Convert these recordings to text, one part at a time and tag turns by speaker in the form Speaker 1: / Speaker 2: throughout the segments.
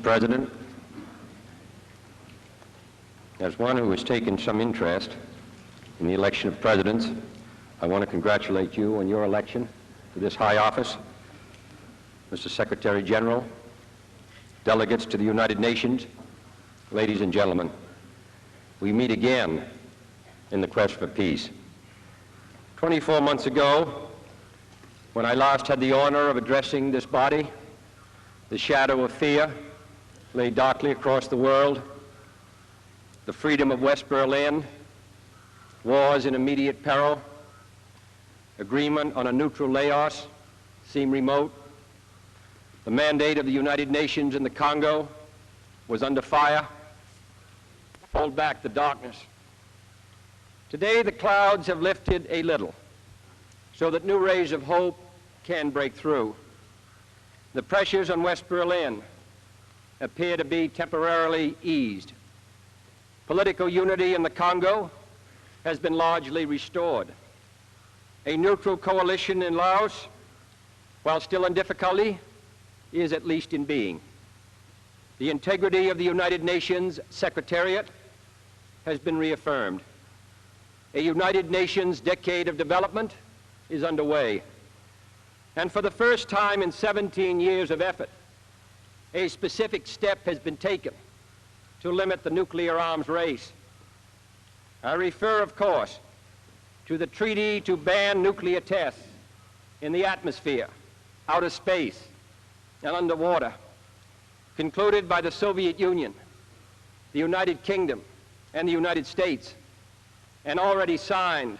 Speaker 1: President, as one who has taken some interest in the election of presidents, I want to congratulate you on your election to this high office. Mr. Secretary General, delegates to the United Nations, ladies and gentlemen, we meet again in the quest for peace. 24 months ago, when I last had the honor of addressing this body, the shadow of fear lay darkly across the world. The freedom of West Berlin, wars in immediate peril, agreement on a neutral Laos seemed remote. The mandate of the United Nations in the Congo was under fire. Hold back the darkness. Today the clouds have lifted a little so that new rays of hope can break through. The pressures on West Berlin appear to be temporarily eased. Political unity in the Congo has been largely restored. A neutral coalition in Laos, while still in difficulty, is at least in being. The integrity of the United Nations Secretariat has been reaffirmed. A United Nations decade of development is underway. And for the first time in 17 years of effort, a specific step has been taken to limit the nuclear arms race. I refer, of course, to the treaty to ban nuclear tests in the atmosphere, outer space, and underwater, concluded by the Soviet Union, the United Kingdom, and the United States, and already signed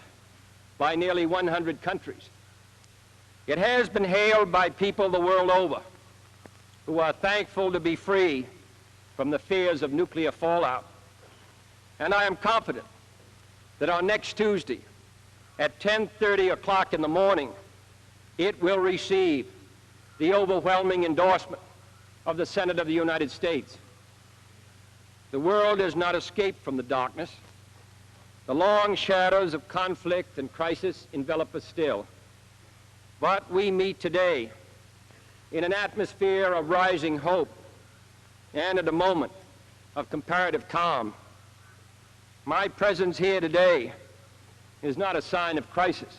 Speaker 1: by nearly 100 countries. It has been hailed by people the world over who are thankful to be free from the fears of nuclear fallout. And I am confident that on next Tuesday at 10:30 o'clock in the morning, it will receive the overwhelming endorsement of the Senate of the United States. The world has not escaped from the darkness. The long shadows of conflict and crisis envelop us still. But we meet today in an atmosphere of rising hope and at a moment of comparative calm. My presence here today is not a sign of crisis,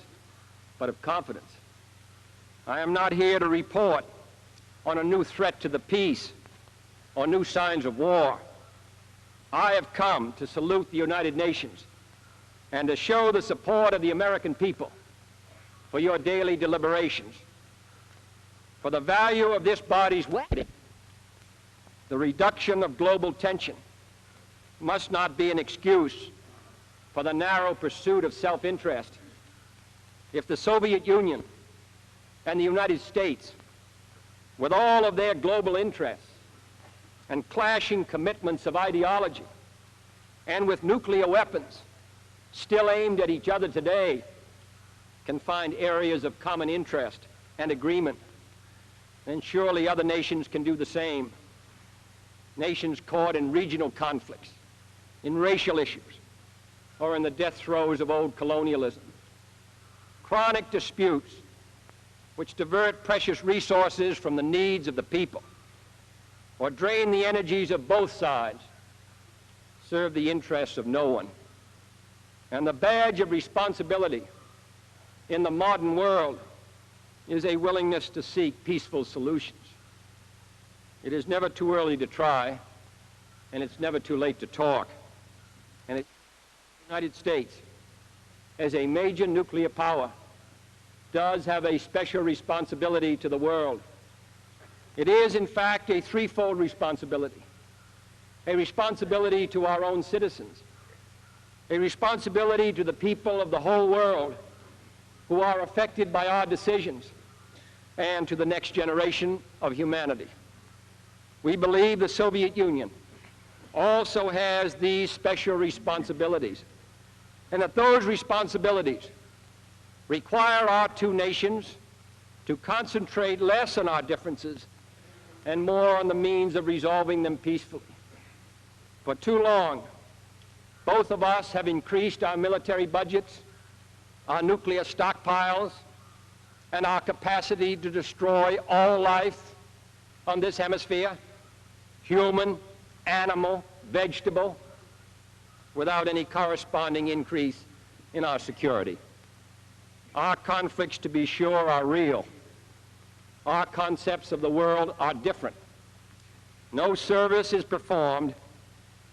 Speaker 1: but of confidence. I am not here to report on a new threat to the peace or new signs of war. I have come to salute the United Nations and to show the support of the American people for your daily deliberations. For the value of this body's weight, the reduction of global tension must not be an excuse for the narrow pursuit of self-interest. If the Soviet Union and the United States, with all of their global interests and clashing commitments of ideology, and with nuclear weapons still aimed at each other today, can find areas of common interest and agreement, then surely other nations can do the same. Nations caught in regional conflicts, in racial issues, or in the death throes of old colonialism. Chronic disputes which divert precious resources from the needs of the people or drain the energies of both sides serve the interests of no one. And the badge of responsibility in the modern world is a willingness to seek peaceful solutions. It is never too early to try, and it's never too late to talk. And the United States, as a major nuclear power, does have a special responsibility to the world. It is, in fact, a threefold responsibility. A responsibility to our own citizens, a responsibility to the people of the whole world who are affected by our decisions, and to the next generation of humanity. We believe the Soviet Union also has these special responsibilities, and that those responsibilities require our two nations to concentrate less on our differences and more on the means of resolving them peacefully. For too long, both of us have increased our military budgets, our nuclear stockpiles, and our capacity to destroy all life on this hemisphere, human, animal, vegetable, without any corresponding increase in our security. Our conflicts, to be sure, are real. Our concepts of the world are different. No service is performed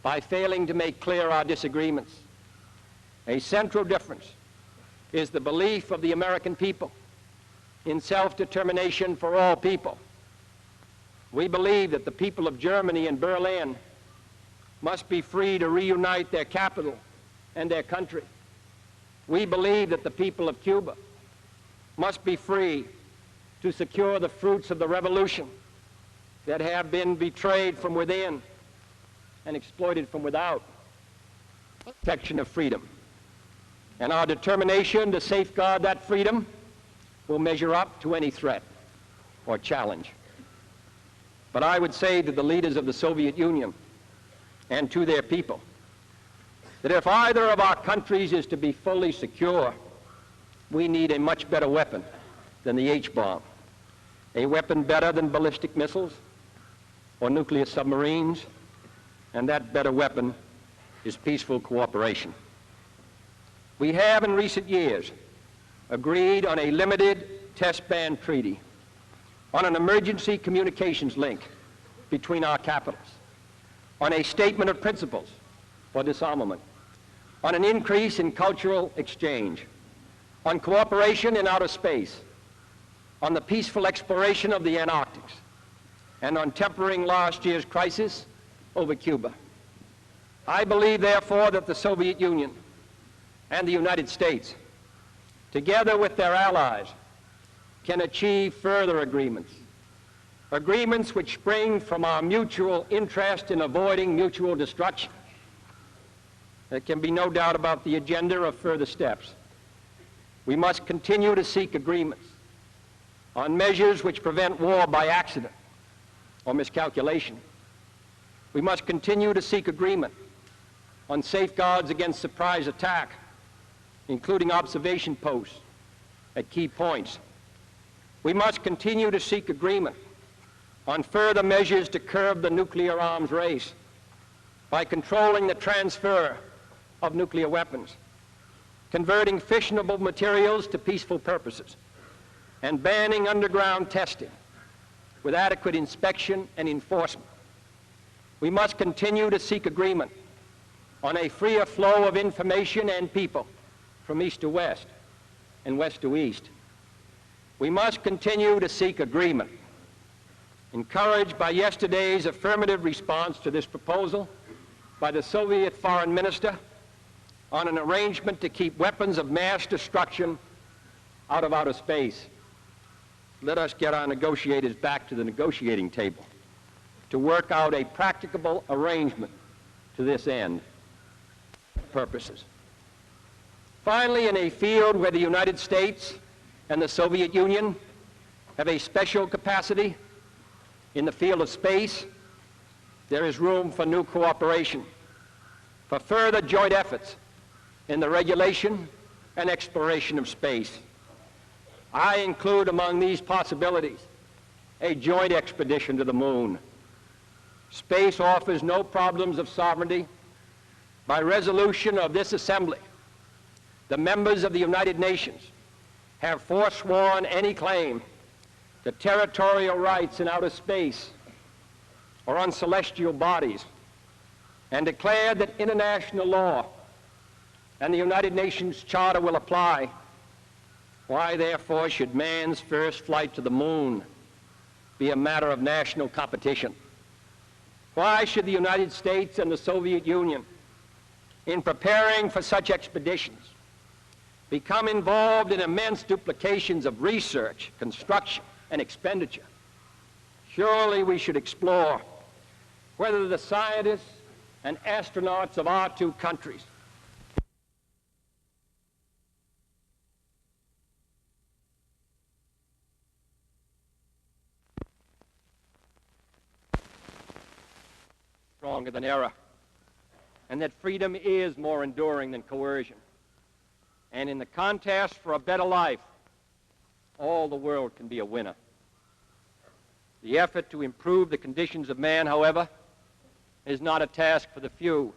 Speaker 1: by failing to make clear our disagreements. A central difference is the belief of the American people in self-determination for all people. We believe that the people of Germany and Berlin must be free to reunite their capital and their country. We believe that the people of Cuba must be free to secure the fruits of the revolution that have been betrayed from within and exploited from without. Protection of freedom. And our determination to safeguard that freedom will measure up to any threat or challenge. But I would say to the leaders of the Soviet Union and to their people that if either of our countries is to be fully secure, we need a much better weapon than the H-bomb, a weapon better than ballistic missiles or nuclear submarines, and that better weapon is peaceful cooperation. We have in recent years agreed on a limited test ban treaty, on an emergency communications link between our capitals, on a statement of principles for disarmament, on an increase in cultural exchange, on cooperation in outer space, on the peaceful exploration of the Antarctic, and on tempering last year's crisis over Cuba. I believe, therefore, that the Soviet Union and the United States, together with their allies, can achieve further agreements, agreements which spring from our mutual interest in avoiding mutual destruction. There can be no doubt about the agenda of further steps. We must continue to seek agreements on measures which prevent war by accident or miscalculation. We must continue to seek agreement on safeguards against surprise attack, including observation posts at key points. We must continue to seek agreement on further measures to curb the nuclear arms race by controlling the transfer of nuclear weapons, converting fissionable materials to peaceful purposes, and banning underground testing with adequate inspection and enforcement. We must continue to seek agreement on a freer flow of information and people from east to west and west to east. We must continue to seek agreement, encouraged by yesterday's affirmative response to this proposal by the Soviet foreign minister on an arrangement to keep weapons of mass destruction out of outer space. Let us get our negotiators back to the negotiating table to work out a practicable arrangement to this end. Purposes. Finally, in a field where the United States and the Soviet Union have a special capacity, in the field of space, there is room for new cooperation, for further joint efforts in the regulation and exploration of space. I include among these possibilities a joint expedition to the moon. Space offers no problems of sovereignty. By resolution of this assembly, the members of the United Nations have forsworn any claim to territorial rights in outer space or on celestial bodies, and declared that international law and the United Nations Charter will apply. Why, therefore, should man's first flight to the moon be a matter of national competition? Why should the United States and the Soviet Union, in preparing for such expeditions, become involved in immense duplications of research, construction, and expenditure? Surely we should explore whether the scientists and astronauts of our two countries stronger than error, and that freedom is more enduring than coercion. And in the contest for a better life, all the world can be a winner. The effort to improve the conditions of man, however,
Speaker 2: is not a task for the few.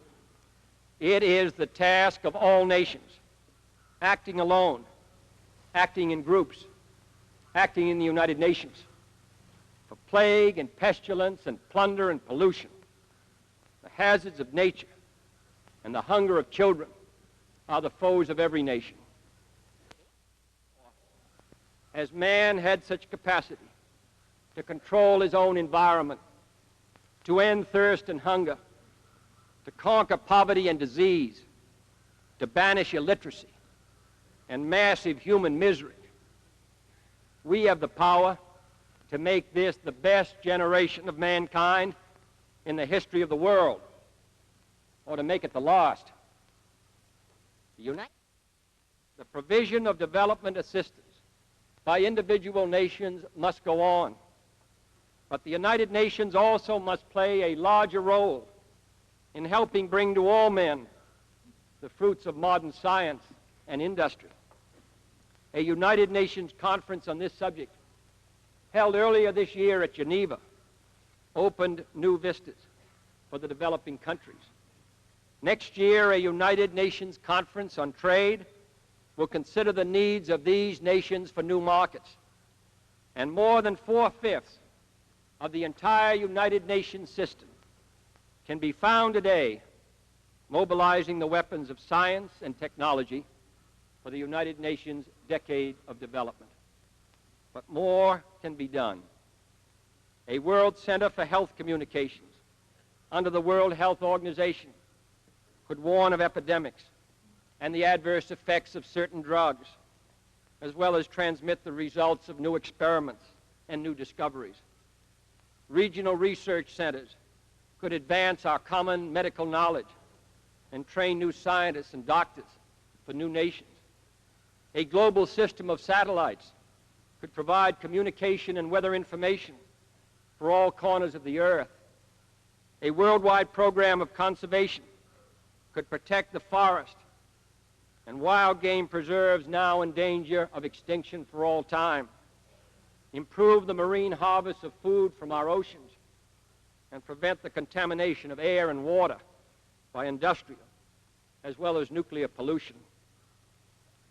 Speaker 2: It is the task of all nations, acting alone, acting in groups, acting in the United Nations. For plague and pestilence and plunder and pollution, the hazards of nature and the hunger of children are the foes of every nation. Has man had such capacity to control his own environment, to end thirst and hunger, to conquer poverty and disease, to banish illiteracy and massive human misery? We have the power to make this the best generation of mankind in the history of the world, or to make it the last. The provision of development assistance by individual nations must go on, but the United Nations also must play a larger role in helping bring to all men the fruits of modern science and industry. A United Nations conference on this subject, held earlier this year at Geneva, opened new vistas for the developing countries. Next year, a United Nations conference on trade will consider the needs of these nations for new markets. And more than 4/5 of the entire United Nations system can be found today mobilizing the weapons of science and technology for the United Nations decade of development. But more can be done. A World Center for Health Communications under the World Health Organization could warn of epidemics and the adverse effects of certain drugs, as well as transmit the results of new experiments and new discoveries. Regional research centers could advance our common medical knowledge and train new scientists and doctors for new nations. A global system of satellites could provide communication and weather information for all corners of the earth. A worldwide program of conservation could protect the forest and wild game preserves now in danger of extinction for all time, improve the marine harvest of food from our oceans, and prevent the contamination of air and water by industrial as well as nuclear pollution.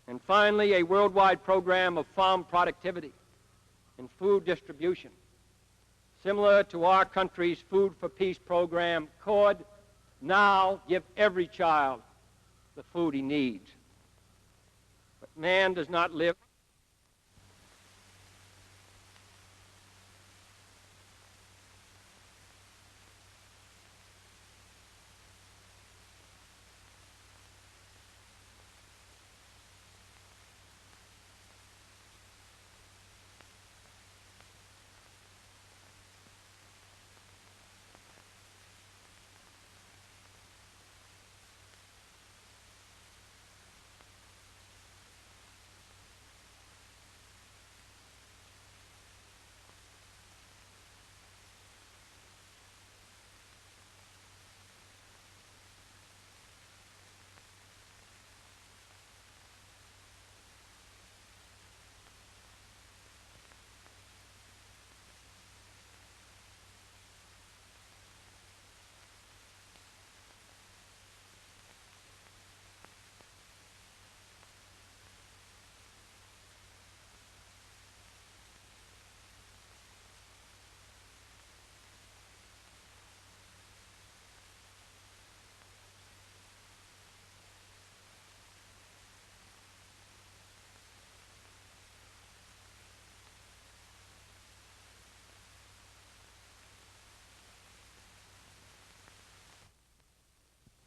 Speaker 2: And finally, a worldwide program of farm productivity and food distribution, similar to our country's Food for Peace program, could now give every child the food he needs. But man does not live.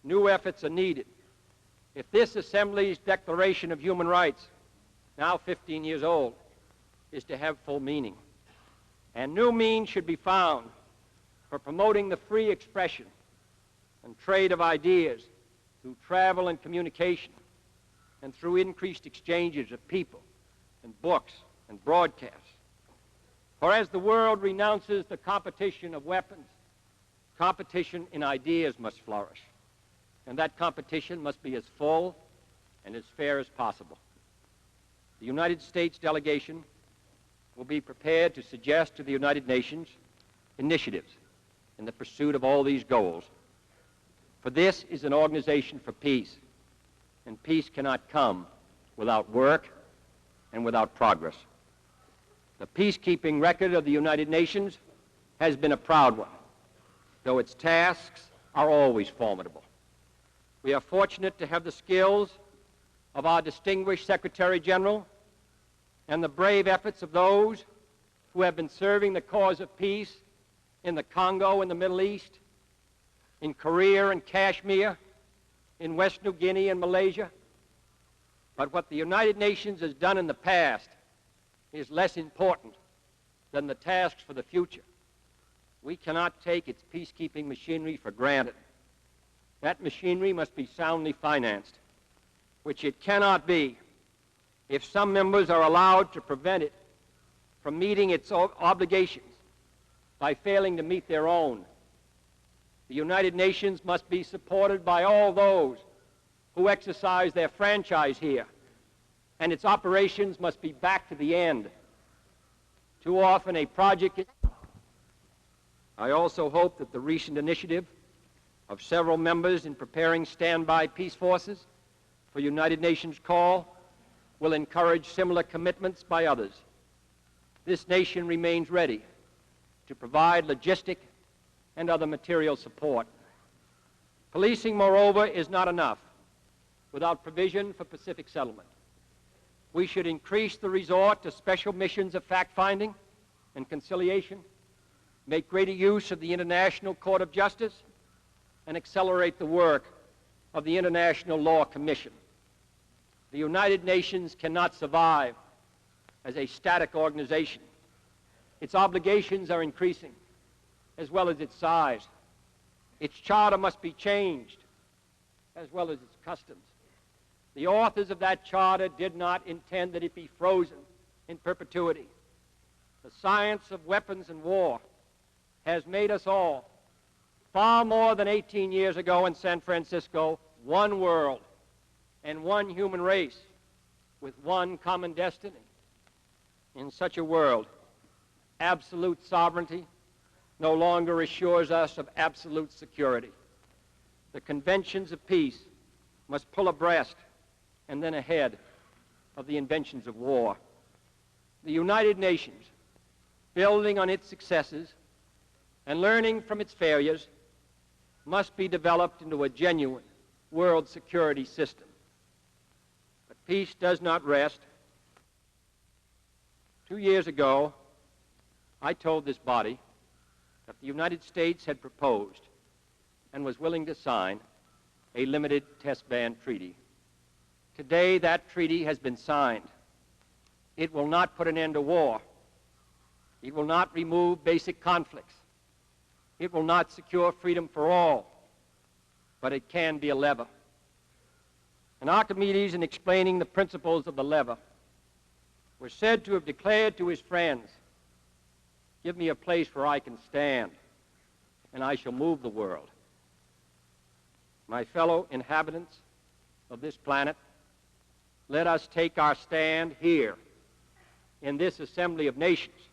Speaker 2: New efforts are needed if this Assembly's Declaration of Human Rights, now 15 years old, is to have full meaning. And new means should be found for promoting the free expression and trade of ideas through travel and communication and through increased exchanges of people and books and broadcasts. For as the world renounces the competition of weapons, competition in ideas must flourish. And that competition must be as full and as fair as possible. The United States delegation will be prepared to suggest to the United Nations initiatives in the pursuit of all these goals For this is an organization for peace, and peace cannot come without work and without progress. The peacekeeping record of the United Nations has been a proud one, though its tasks are always formidable. We are fortunate to have the skills of our distinguished Secretary General and the brave efforts of those who have been serving the cause of peace in the Congo and the Middle East, in Korea and Kashmir, in West New Guinea and Malaysia. But what the United Nations has done in the past is less important than the tasks for the future. We cannot take its peacekeeping machinery for granted. That machinery must be soundly financed, which it cannot be if some members are allowed to prevent it from meeting its obligations by failing to meet their own. The United Nations must be supported by all those who exercise their franchise here, and its operations must be backed to the end. Too often a project is... I also hope that the recent initiative of several members in preparing standby peace forces for United Nations call will encourage similar commitments by others. This nation remains ready to provide logistic and other material support. Policing, moreover, is not enough without provision for Pacific settlement. We should increase the resort to special missions of fact-finding and conciliation, make greater use of the International Court of Justice, and accelerate the work of the International Law Commission. The United Nations cannot survive as a static organization. Its obligations are increasing, as well as its size. Its charter must be changed, as well as its customs. The authors of that charter did not intend that it be frozen in perpetuity. The science of weapons and war has made us all, far more than 18 years ago in San Francisco, one world and one human race with one common destiny. In such a world, absolute sovereignty no longer assures us of absolute security. The conventions of peace must pull abreast and then ahead of the inventions of war. The United Nations, building on its successes and learning from its failures, must be developed into a genuine world security system. But peace does not rest. 2 years ago, I told this body that the United States had proposed and was willing to sign a limited test ban treaty. Today, that treaty has been signed. It will not put an end to war. It will not remove basic conflicts. It will not secure freedom for all, but it can be a lever. And Archimedes, in explaining the principles of the lever, was said to have declared to his friends, "Give me a place where I can stand, and I shall move the world." My fellow inhabitants of this planet, let us take our stand here in this assembly of nations,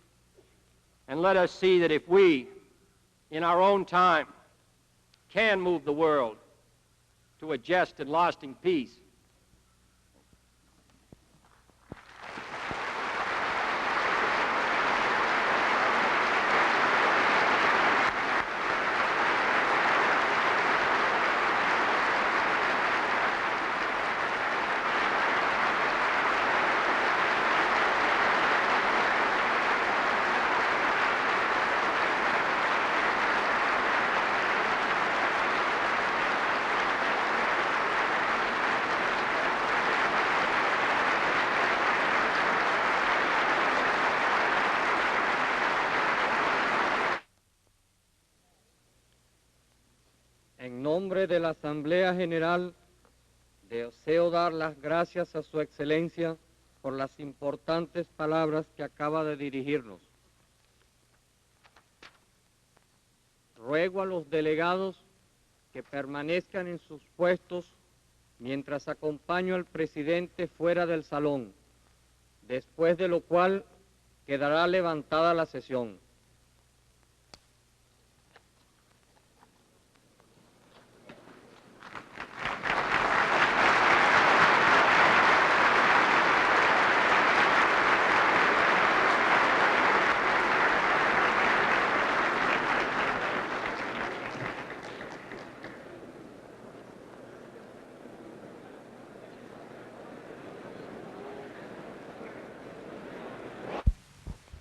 Speaker 2: and let us see that if we, in our own time, can move the world to a just and lasting peace,
Speaker 3: En nombre de la Asamblea General, deseo dar las gracias a Su Excelencia por las importantes palabras que acaba de dirigirnos. Ruego a los delegados que permanezcan en sus puestos mientras acompaño al presidente fuera del salón, después de lo cual quedará levantada la sesión.